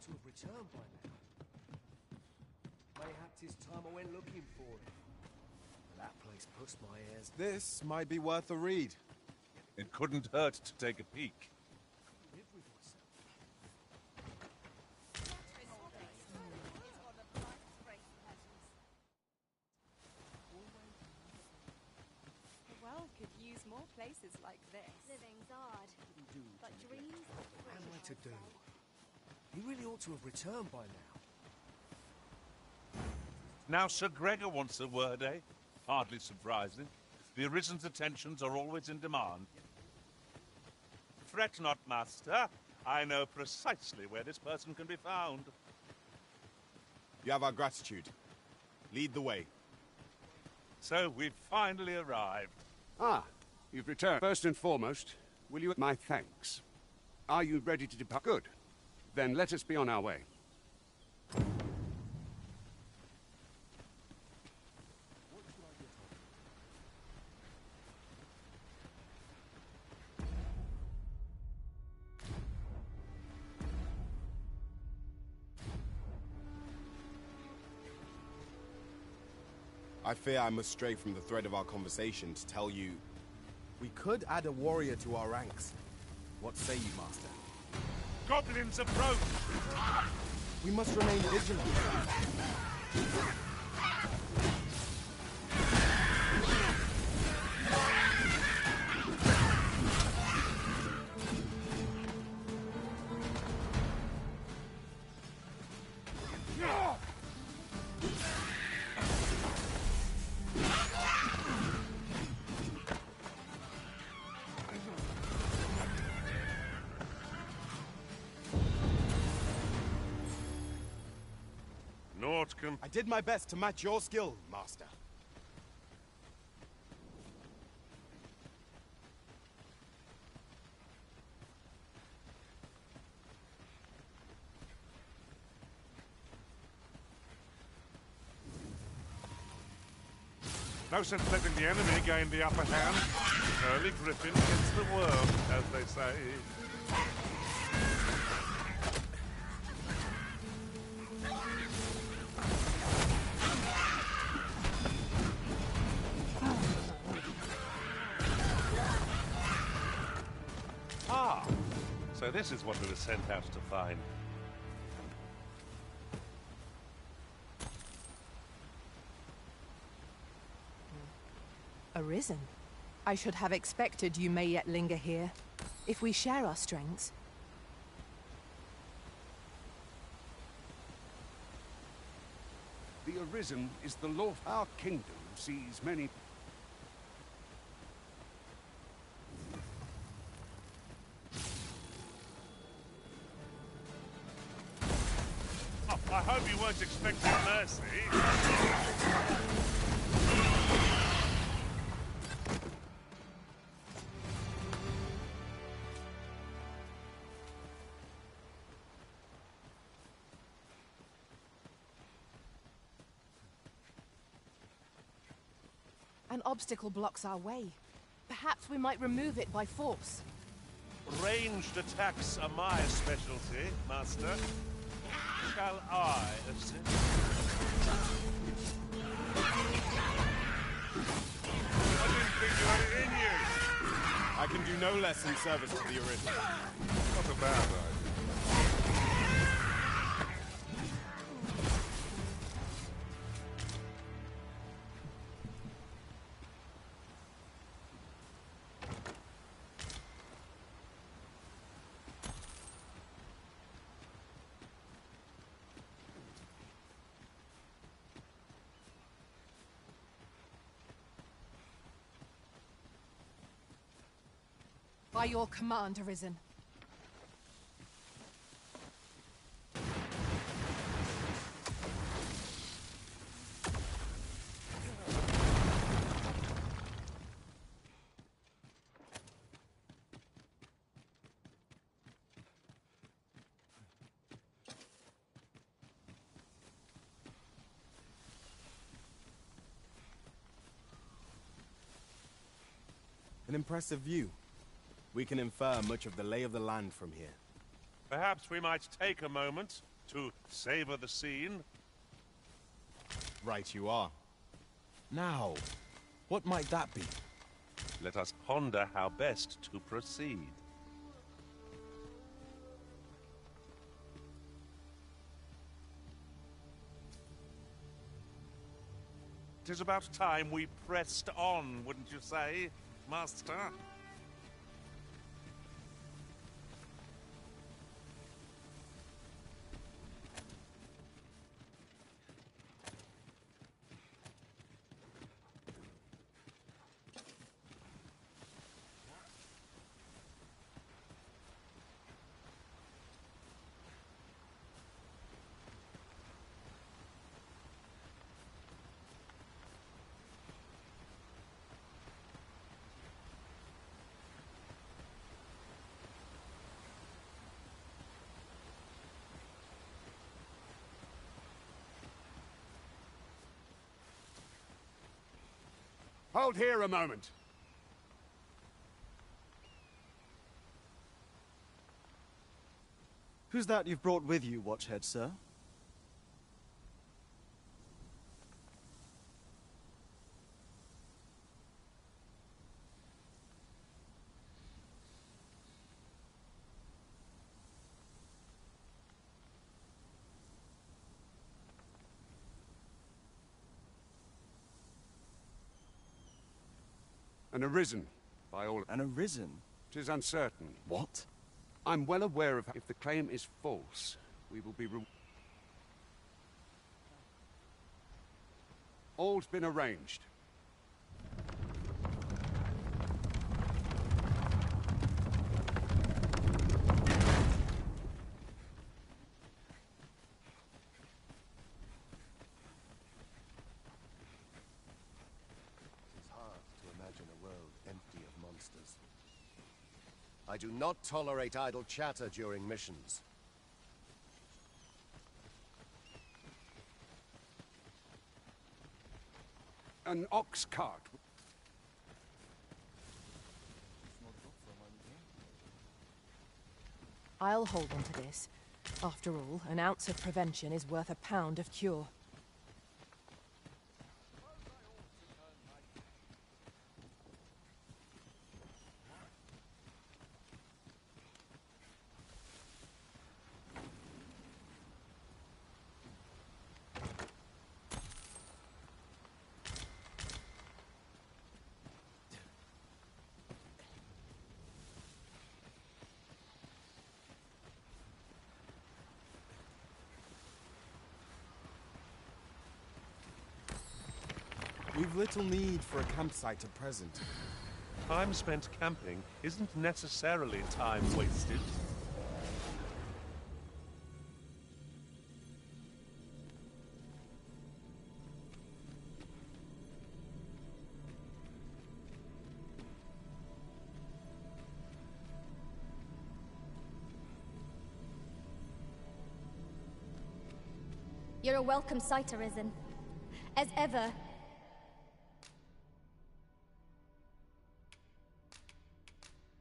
to have returned by now. Mayhap 'tis time I went looking for him. That place puts my ears. This might be worth a read. It couldn't hurt to take a peek. Live with myself. The world could use more places like this. Living's hard, but dreams are free. What am I to do? He really ought to have returned by now. Now Sir Gregor wants a word, eh? Hardly surprising. The Arisen's attentions are always in demand. Fret not, Master. I know precisely where this person can be found. You have our gratitude. Lead the way. So we've finally arrived. Ah, you've returned. First and foremost, will you... My thanks. Are you ready to depart? Good. Then let us be on our way. I fear I must stray from the thread of our conversation to tell you... We could add a warrior to our ranks. What say you, Master? Goblins approach! We must remain vigilant. I did my best to match your skill, Master. No sense letting the enemy gain the upper hand. Early Griffin gets the worm, as they say. So this is what we were sent out to find. Arisen? I should have expected you may yet linger here. If we share our strengths. The Arisen is the law. Our kingdom sees many... I hope you weren't expecting mercy. An obstacle blocks our way. Perhaps we might remove it by force. Ranged attacks are my specialty, Master. Shall I assist? I didn't think you had it in you. I can do no less in service to the Arisen. Not a bad idea. By your command, Arisen. An impressive view. We can infer much of the lay of the land from here. Perhaps we might take a moment to savor the scene. Right you are. Now, what might that be? Let us ponder how best to proceed. It is about time we pressed on, wouldn't you say, Master? Hold here a moment. Who's that you've brought with you, Watchhead, sir? An arisen, by all... An arisen? 'Tis uncertain. What? I'm well aware of if the claim is false, we will be All's been arranged. It's hard to imagine a world empty of monsters. I do not tolerate idle chatter during missions. An ox cart. I'll hold on to this. After all, an ounce of prevention is worth a pound of cure. We've little need for a campsite at present. Time spent camping isn't necessarily time wasted. You're a welcome sight, Arisen. As ever.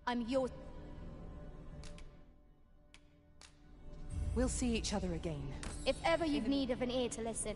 I'm yours. We'll see each other again. If ever you've need of an ear to listen.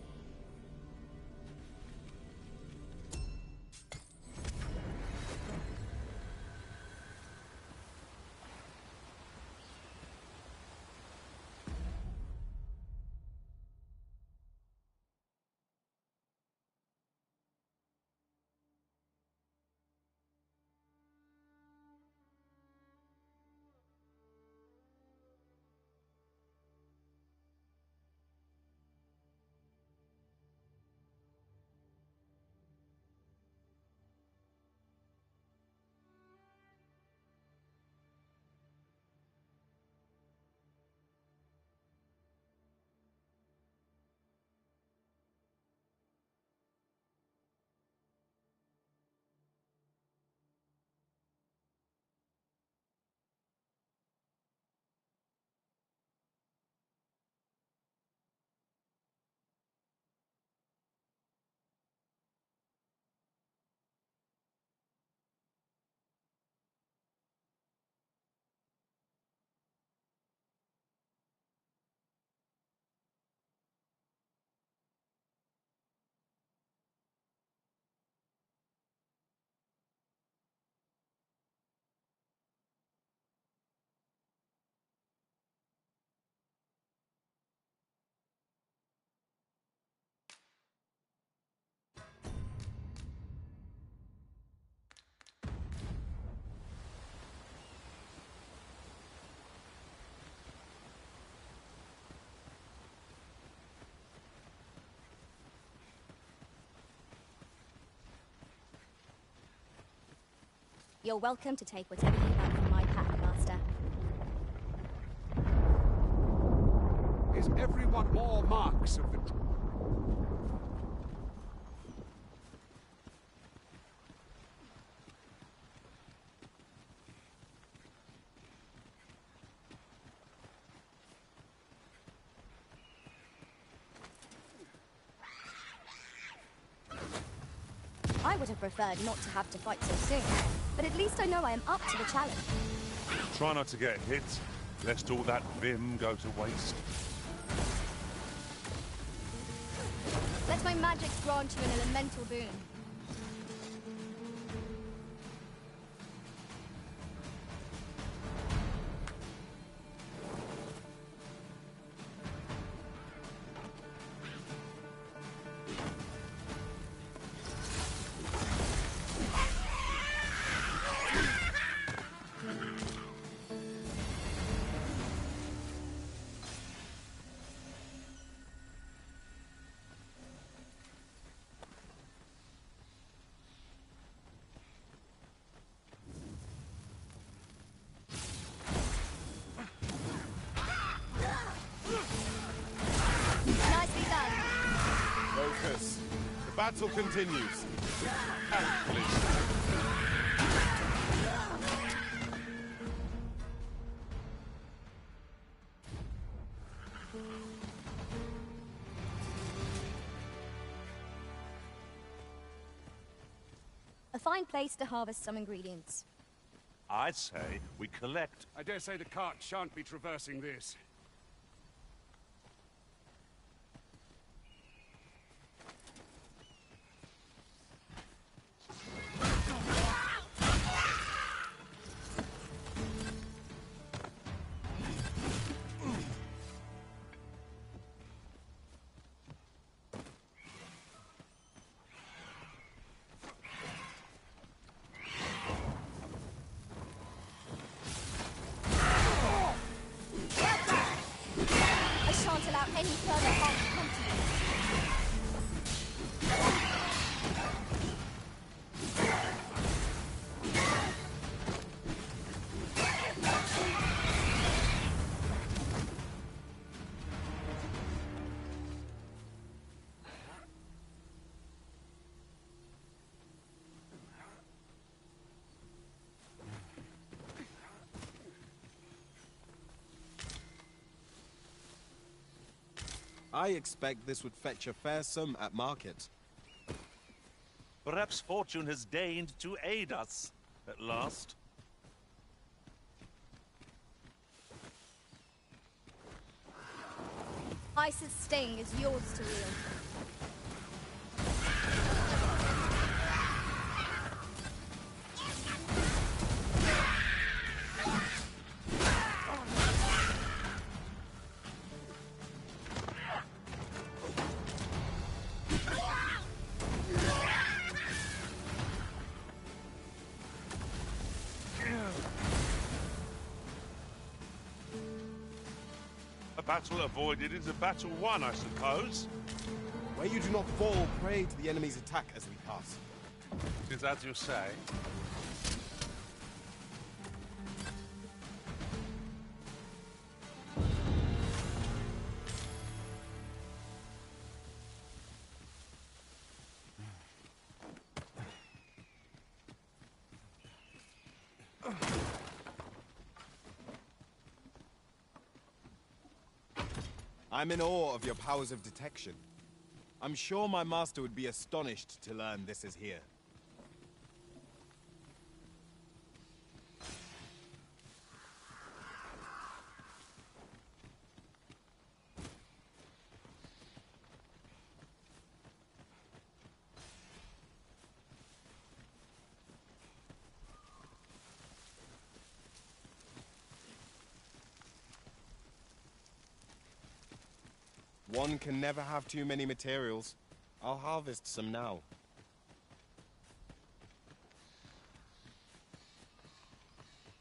You're welcome to take whatever you like from my pack, Master. Is everyone more marks of the... I would have preferred not to have to fight so soon, but at least I know I am up to the challenge. Try not to get hit, lest all that vim go to waste. Let my magic grant you an elemental boon. Nicely done. Focus. The battle continues. A fine place to harvest some ingredients. I say we collect. I dare say the cart shan't be traversing this. I shan't allow any further harm to come to you. I expect this would fetch a fair sum at market. Perhaps fortune has deigned to aid us at last. Ice's sting is yours to wield. A battle avoided is a battle won, I suppose. Where you do not fall prey to the enemy's attack as we pass. Is as you say. I'm in awe of your powers of detection. I'm sure my master would be astonished to learn this is here. One can never have too many materials. I'll harvest some now.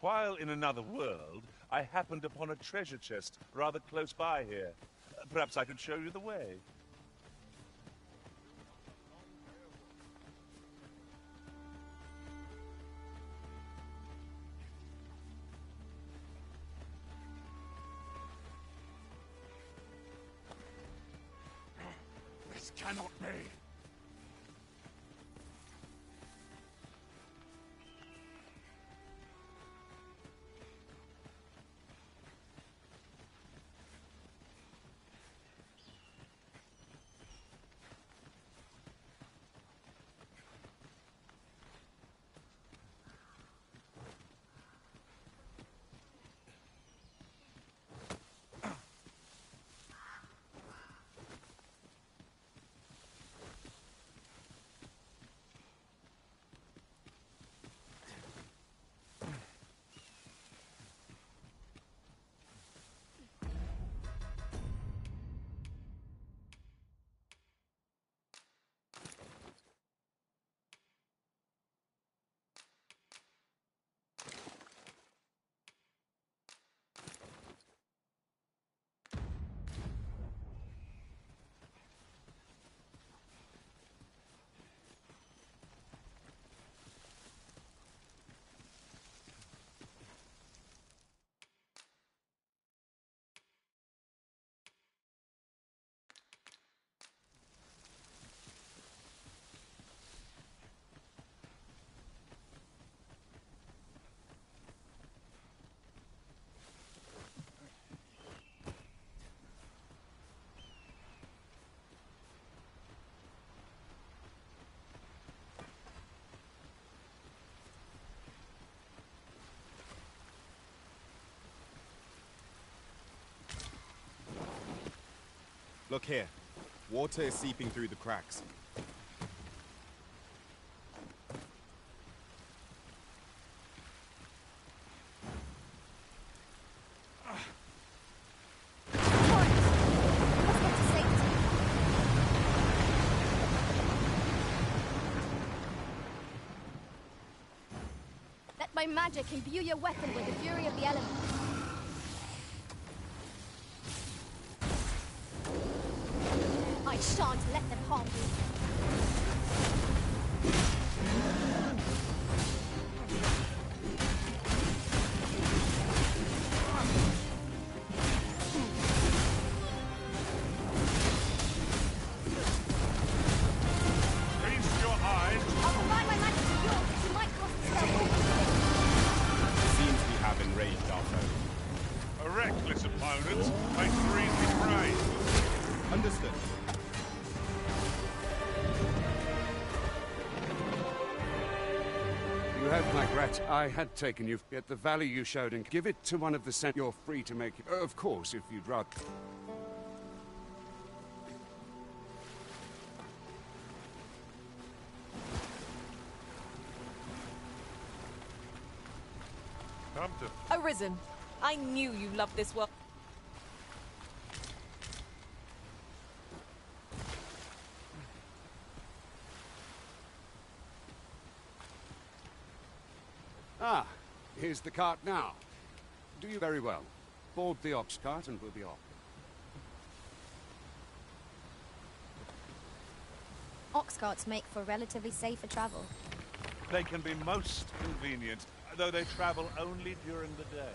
While in another world, I happened upon a treasure chest rather close by here. Perhaps I could show you the way. cannot be. Look here. Water is seeping through the cracks. Let my magic imbue your weapon with the fury of the elements. I shan't let them harm you. Feast your eyes. I'll combine my magic with yours, but you might cost yourself. Seems we have enraged our foe. A reckless opponent makes for easy prey. Understood. You have my grat. I had taken you, yet the value you showed, and give it to one of the cent. You're free to make it. Of course, if you'd rather. Come to Arisen. I knew you loved this world. Ah, here's the cart now. Do you very well. Board the ox cart and we'll be off. Ox carts make for relatively safer travel. They can be most convenient, though they travel only during the day.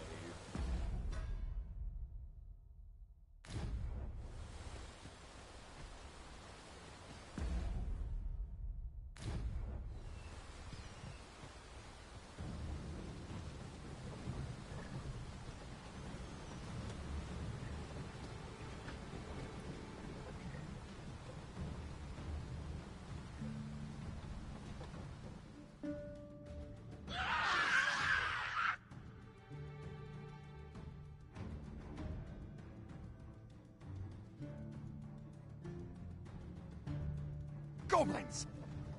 Goblins!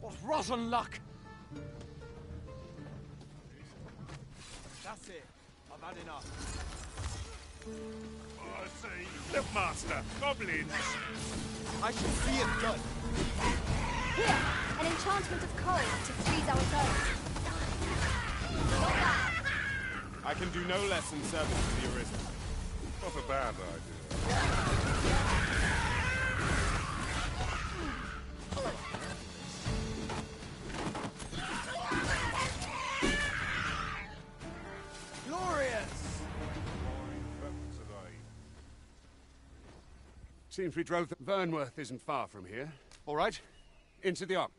What rotten luck! That's it. I've had enough. I see. Look, Master, goblins! I should see it done. Here, an enchantment of cold to freeze our foes. Not bad. I can do no less in service to the Arisen. Not a bad idea. Seems we drove. Vernworth isn't far from here. All right, into the ark.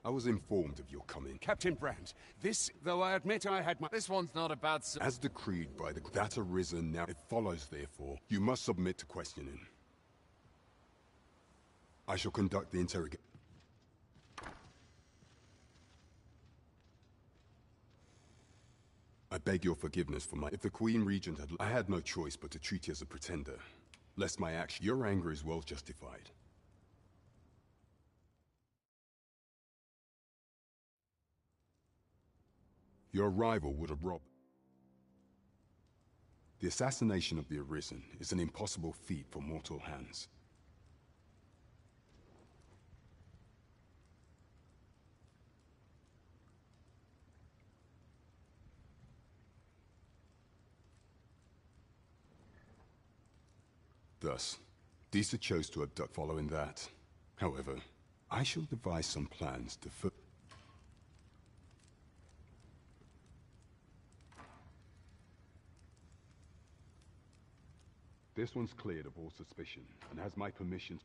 I was informed of your coming. Captain Brandt, this, though I admit I had my... This one's not about... As decreed by the... That arisen now, it follows, therefore, you must submit to questioning. I shall conduct the interrogation. I beg your forgiveness for my... If the Queen Regent had... I had no choice but to treat you as a pretender. Lest my action... Your anger is well justified. Your arrival would have robbed... The assassination of the Arisen is an impossible feat for mortal hands. Thus, Disa chose to abduct following that. However, I shall devise some plans to This one's cleared of all suspicion, and has my permission.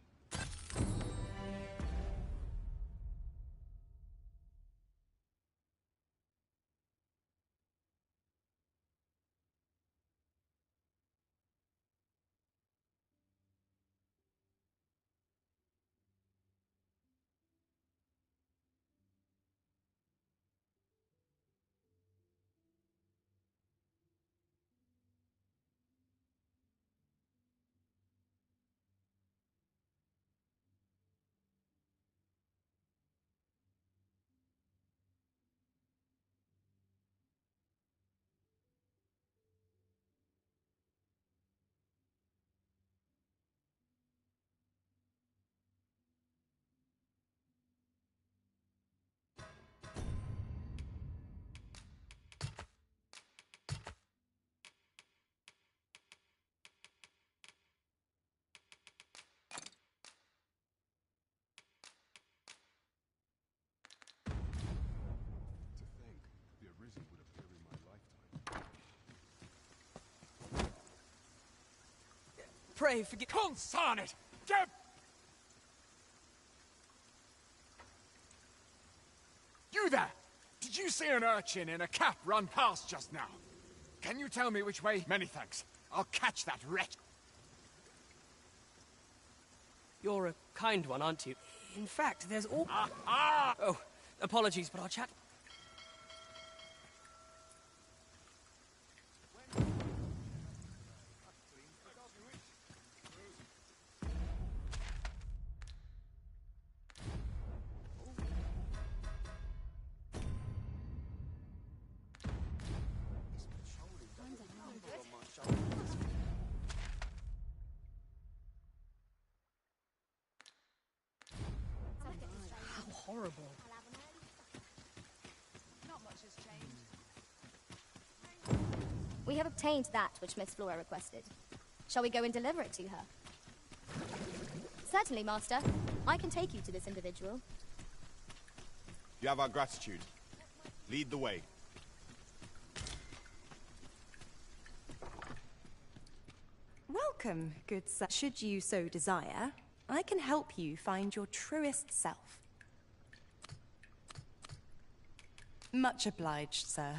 Pray forgive... Consign it! Get... You there! Did you see an urchin in a cap run past just now? Can you tell me which way? Many thanks. I'll catch that wretch. You're a kind one, aren't you? In fact, there's all... Ah! Oh, apologies, but I'll chat... Horrible. Not much has changed. We have obtained that which Miss Flora requested. Shall we go and deliver it to her? Certainly, Master. I can take you to this individual. You have our gratitude. Lead the way. Welcome, good sir. Should you so desire, I can help you find your truest self. Much obliged, sir.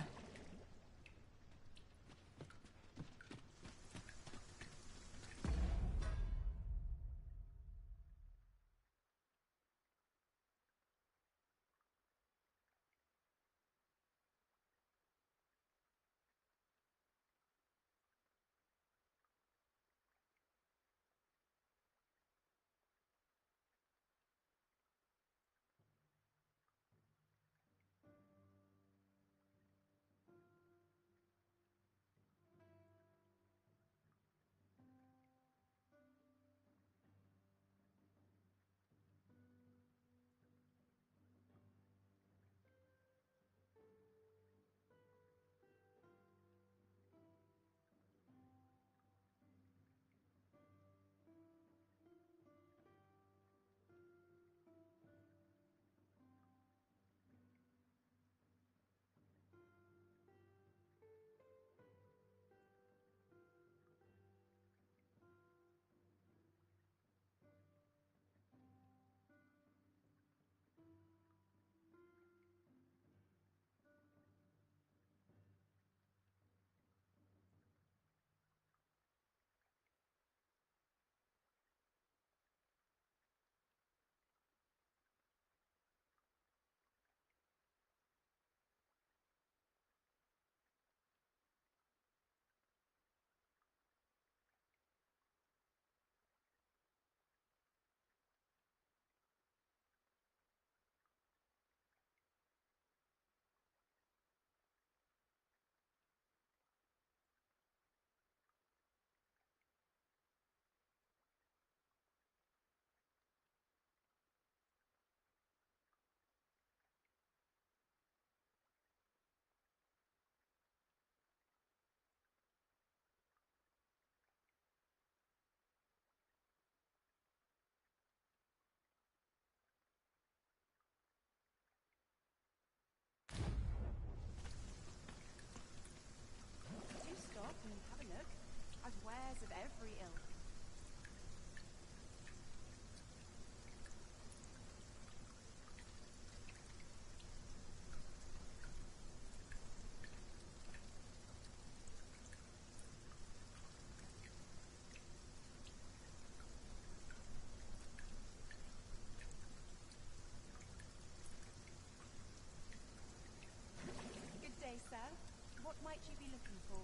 What might you be looking for?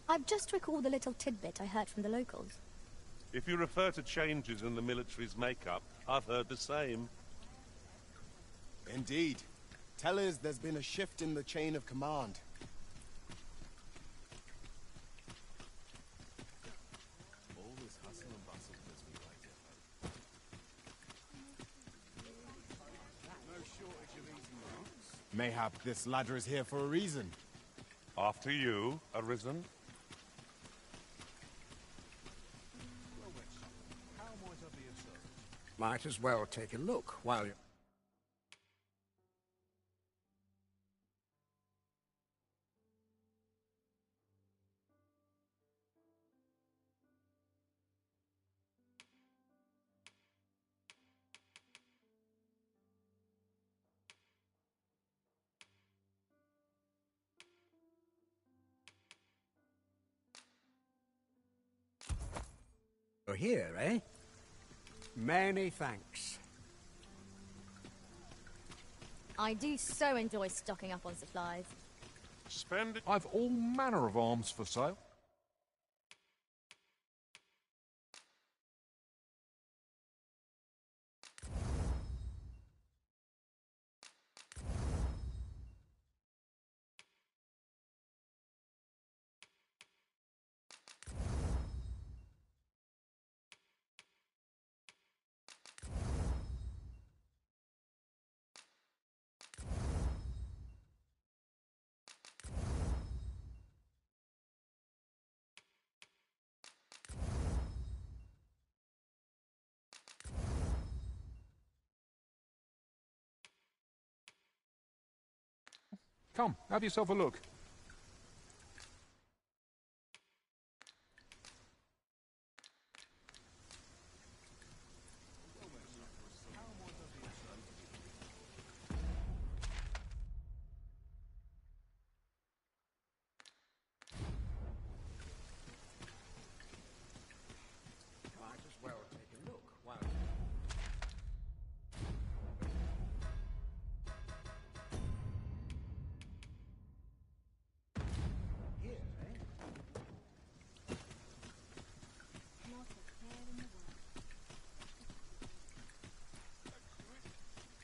I've just recalled a little tidbit I heard from the locals. If you refer to changes in the military's makeup, I've heard the same. Indeed. Tell us there's been a shift in the chain of command. All this hustle and bustle does me right at home. No shortage of easy routes. Mayhap this ladder is here for a reason. After you, Arisen. Might as well take a look while you... You're here, eh? Many thanks. I do so enjoy stocking up on supplies. Spend it. I've all manner of arms for sale. Come, have yourself a look. Might as well take a look while... Here, eh? Not a care in the world.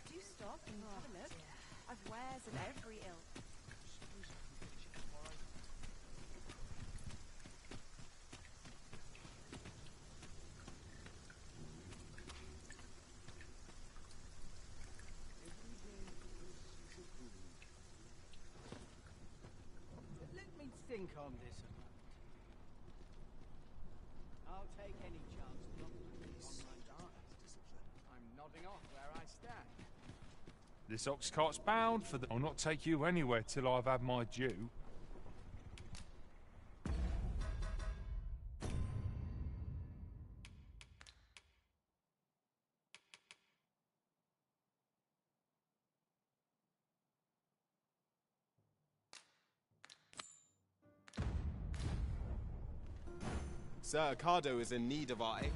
Do stop and have a look. I've wares of every ilk. Let me think on this a moment. I'll take any chance not to be on my guard. I'm nodding off where I stand. This ox cart's bound for the... I'll not take you anywhere till I've had my due. Sir Cardo is in need of our aid.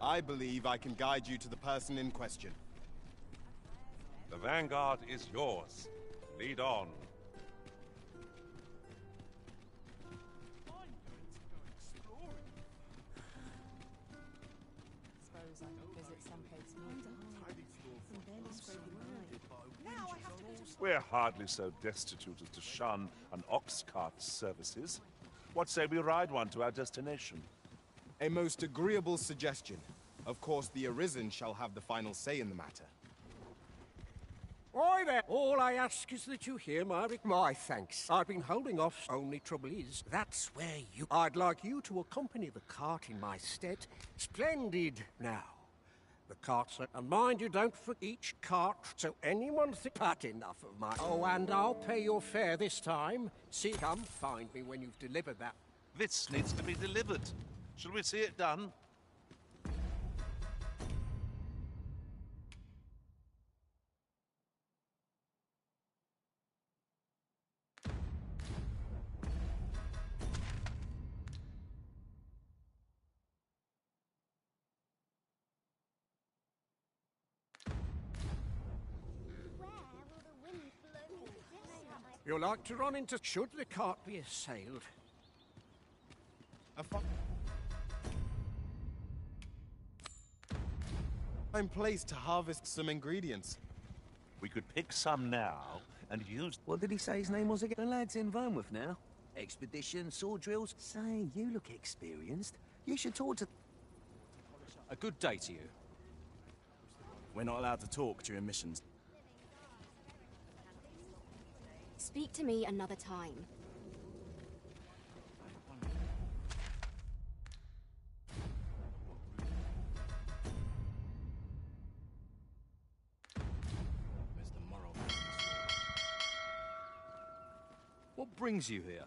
I believe I can guide you to the person in question. The vanguard is yours. Lead on. Suppose I could visit some place We're hardly so destitute as to shun an ox cart's services. What say we ride one to our destination? A most agreeable suggestion. Of course, the Arisen shall have the final say in the matter. Oi there! All I ask is that you hear my thanks. I've been holding off. Only trouble is, that's where you... I'd like you to accompany the cart in my stead. Splendid. Now, The carts are... And mind you, don't for each cart, so anyone had enough of my... Oh, and I'll pay your fare this time. See, come find me when you've delivered that. This needs to be delivered. Shall we see it done? You're like to run into... Should the cart be assailed? I'm placed to harvest some ingredients. We could pick some now and use... What did he say his name was again? The lad's in Vermouth now. Expedition, sword drills. Say, you look experienced. You should talk to... A good day to you. We're not allowed to talk during missions. Speak to me another time. What brings you here?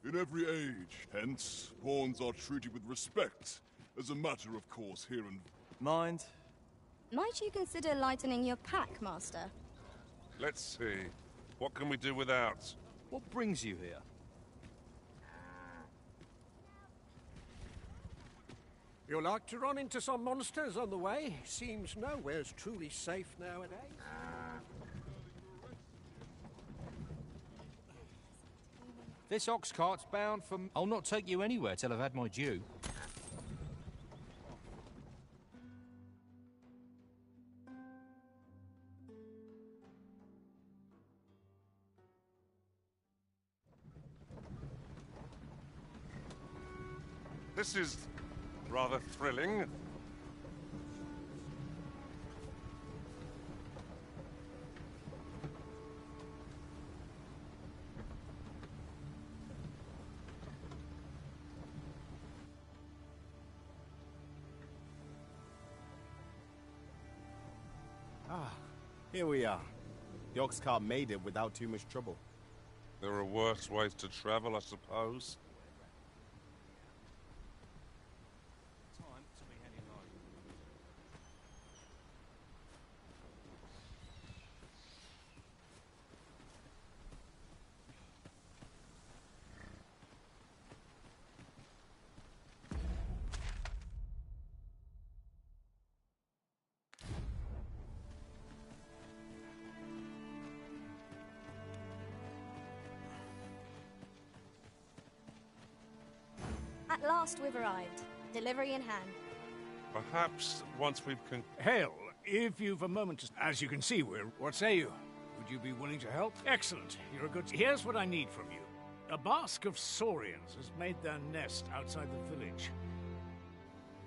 In every age, hence, pawns are treated with respect, as a matter of course here in... Mind? Might you consider lightening your pack, Master? Let's see. What can we do without? What brings you here? You're like to run into some monsters on the way. Seems nowhere's truly safe nowadays. This ox cart's bound for... I'll not take you anywhere till I've had my due. This is rather thrilling. Ah, here we are. The ox cart made it without too much trouble. There are worse ways to travel, I suppose. At last we've arrived. Delivery in hand. Perhaps once we've Hail, if you've a moment to... As you can see, What say you? Would you be willing to help? Excellent. You're a good... Here's what I need from you. A basque of saurians has made their nest outside the village.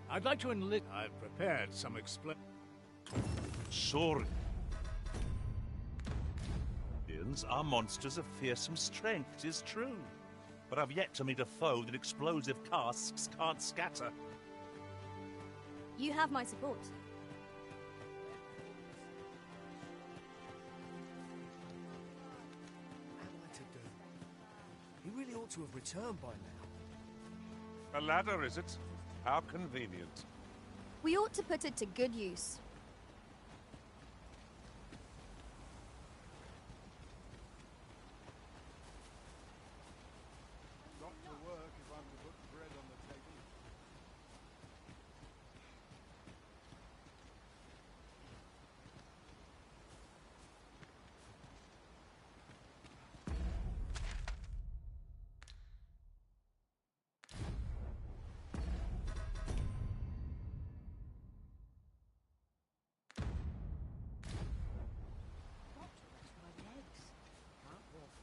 I'd like to enlist... I've prepared some Saurians are monsters of fearsome strength, 'tis true. But I've yet to meet a foe that explosive casks can't scatter. You have my support. What am I to do? He really ought to have returned by now. A ladder, is it? How convenient. We ought to put it to good use. Got to work if I'm to put bread on the table.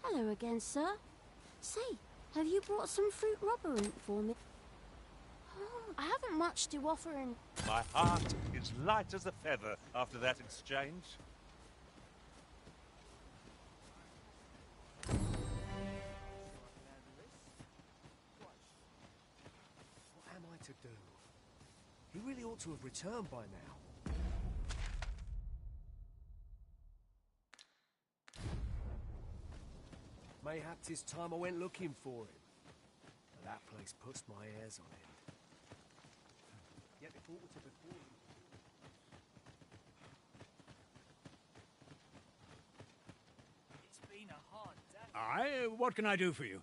Hello again, sir. Say, have you brought some fruit robberant for me? Oh, I haven't much to offer in... My heart is light as a feather after that exchange. to do. He really ought to have returned by now. Mayhap 'tis time I went looking for him. But that place puts my hairs on end. Yet if aught were to befall him... It's been a hard day. What can I do for you?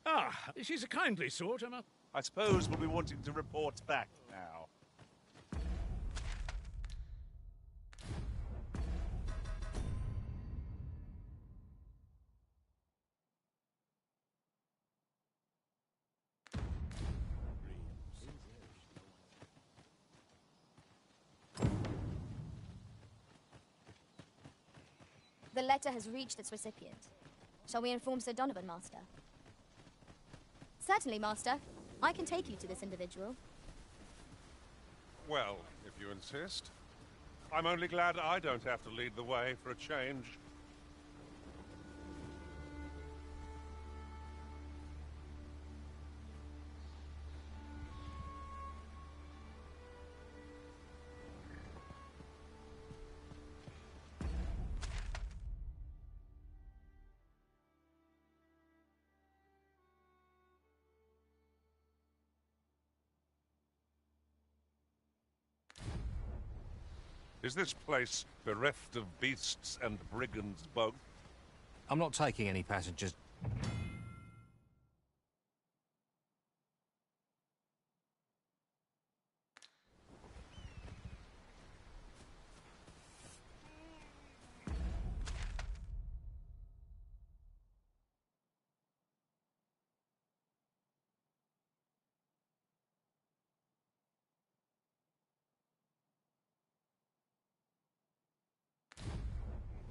Ah, she's a kindly sort, Emma. I suppose we'll be wanting to report back now. The letter has reached its recipient. Shall we inform Sir Donovan, Master? Certainly, Master. I can take you to this individual. Well, if you insist. I'm only glad I don't have to lead the way for a change. Is this place bereft of beasts and brigands both? I'm not taking any passengers.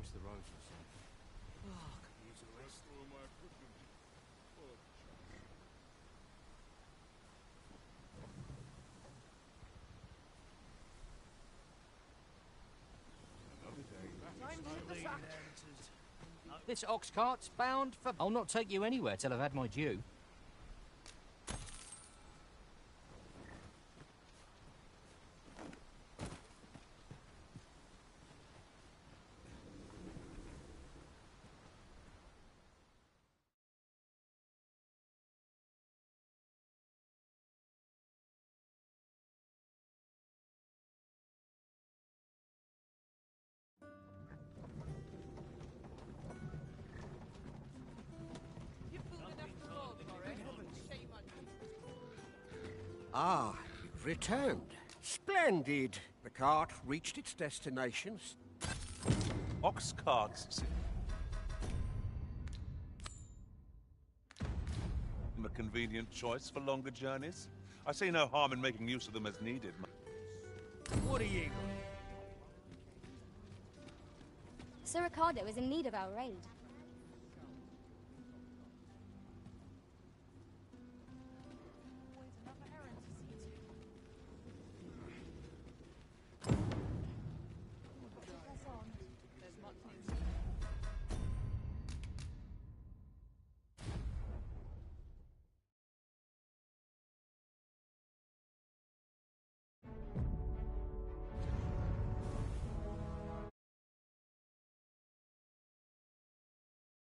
Wish the roads were safe. Oh, I could use a rest. All my equipment. Oh, This ox cart's bound for... I'll not take you anywhere till I've had my due. Ah, you've returned. Splendid. The cart reached its destination. Ox carts. A convenient choice for longer journeys. I see no harm in making use of them as needed. What are you? Sir Ricardo is in need of our aid.